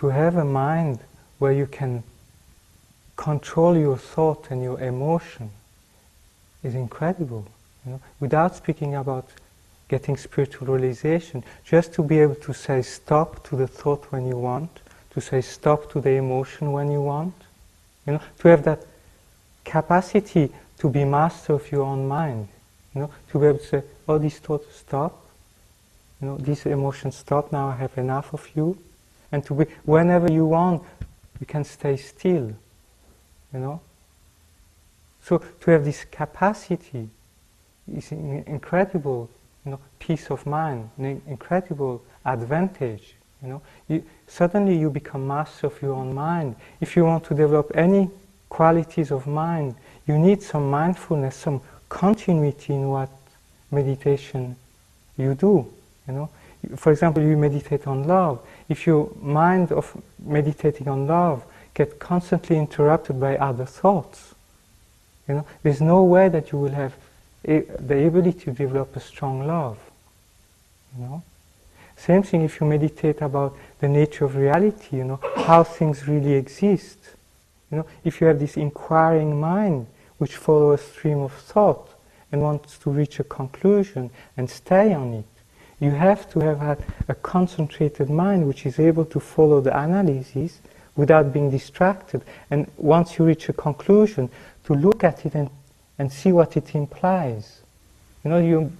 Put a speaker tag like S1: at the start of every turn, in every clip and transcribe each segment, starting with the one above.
S1: to have a mind where you can control your thought and your emotion is incredible. Without speaking about getting spiritual realization, just to be able to say stop to the thought when you want, to say stop to the emotion when you want, to have that capacity to be master of your own mind, to be able to say, oh, these thoughts stop, these emotions stop, now I have enough of you, and to be, whenever you want, you can stay still, So to have this capacity is an incredible, peace of mind, an incredible advantage. Suddenly you become master of your own mind. If you want to develop any qualities of mind, you need some mindfulness, some continuity in what meditation you do. For example, you meditate on love. If your mind of meditating on love gets constantly interrupted by other thoughts, there's no way that you will have the ability to develop a strong love. Same thing if you meditate about the nature of reality, how things really exist. If you have this inquiring mind which follows a stream of thought and wants to reach a conclusion and stay on it, you have to have had a concentrated mind which is able to follow the analysis without being distracted. And once you reach a conclusion, to look at it and see what it implies. You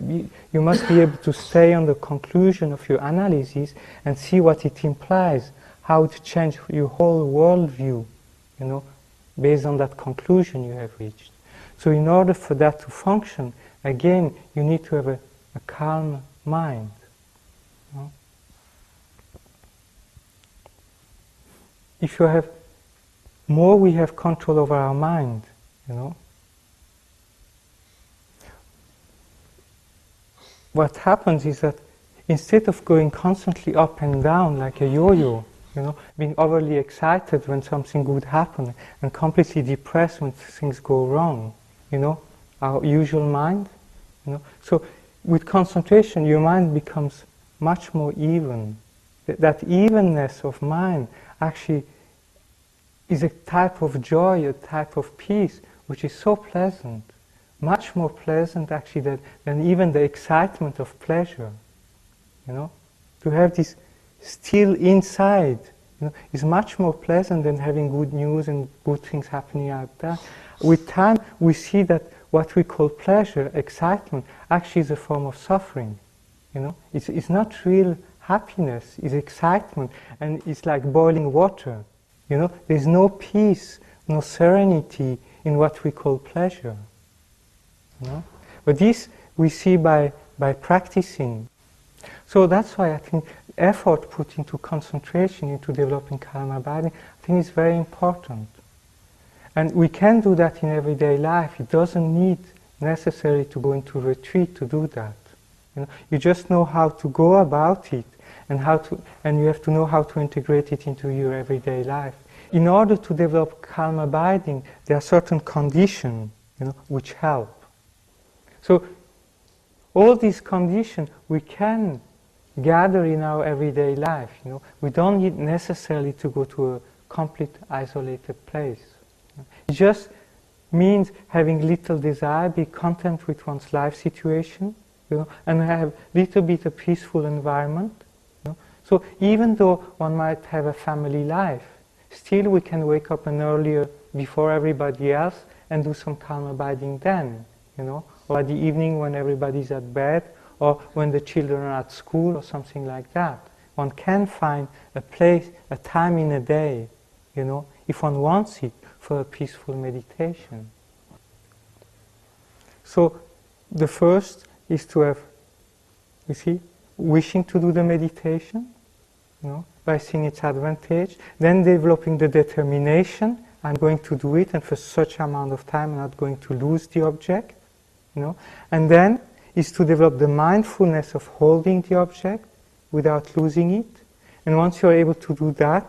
S1: must be able to stay on the conclusion of your analysis and see what it implies, how it changes your whole worldview, based on that conclusion you have reached. So in order for that to function, again, you need to have a calm mind. If you have more, we have control over our mind. What happens is that instead of going constantly up and down like a yo-yo, being overly excited when something good happens and completely depressed when things go wrong, our usual mind, So with concentration, your mind becomes much more even. That evenness of mind actually is a type of joy, a type of peace, which is so pleasant, much more pleasant actually than even the excitement of pleasure. To have this still inside, is much more pleasant than having good news and good things happening out there. With time, we see that what we call pleasure, excitement, actually is a form of suffering. It's not real happiness, it's excitement, and it's like boiling water. There's no peace, no serenity in what we call pleasure. But this we see by practicing. So that's why I think effort put into concentration, into developing calm abiding, I think is very important. And we can do that in everyday life. It doesn't need necessarily to go into retreat to do that. You just know how to go about it, and you have to know how to integrate it into your everyday life. In order to develop calm abiding, there are certain conditions, which help. So all these conditions we can gather in our everyday life. We don't need necessarily to go to a complete isolated place. It just means having little desire, be content with one's life situation, and have little bit of peaceful environment. So even though one might have a family life, still we can wake up an earlier before everybody else and do some calm abiding then, or at the evening when everybody's at bed, or when the children are at school, or something like that. One can find a place, a time in a day, if one wants it, for a peaceful meditation. So the first is to have, wishing to do the meditation, by seeing its advantage, then developing the determination, I'm going to do it, and for such amount of time I'm not going to lose the object, and then is to develop the mindfulness of holding the object without losing it, and once you're able to do that,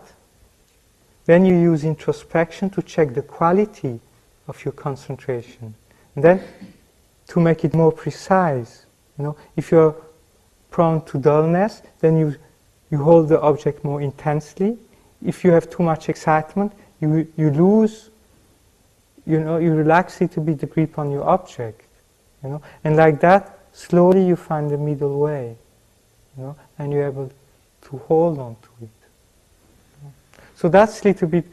S1: then you use introspection to check the quality of your concentration, and then to make it more precise. If you're prone to dullness, then you hold the object more intensely. if you have too much excitement, you lose, you relax a little bit the grip on your object, and like that, slowly you find the middle way, and you're able to hold on to it. So that's a little bit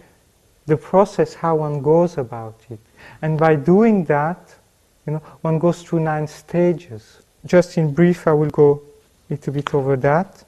S1: the process, how one goes about it. And by doing that, one goes through 9 stages. Just in brief, I will go a little bit over that.